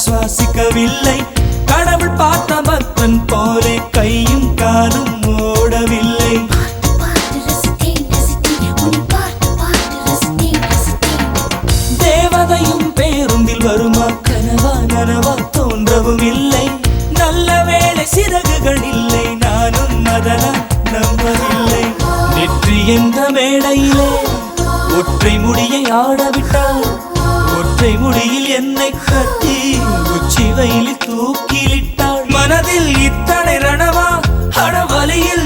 சுவாசிக்கவில்லை. கடவுள் பார்த்த பக்தன் போலே கையும் காலும் ஓடவில்லை. தேவதையும் பேருந்தில் வருமா, கனவா நனவா தோன்றவும் இல்லை. நல்ல வேளை சிறகுகள் இல்லை, நானும் அதனால் நம்பவில்லை. நெற்றி என்ற மேடையிலே ஒற்றை முடியை ஆடவிட்டாள். ஒற்றை முடியில் என்னை கட்டி உச்சி வெயிலில் தூக்கிலிட்டாள். மனதில் இத்தனை ரணமா, அடவலியில்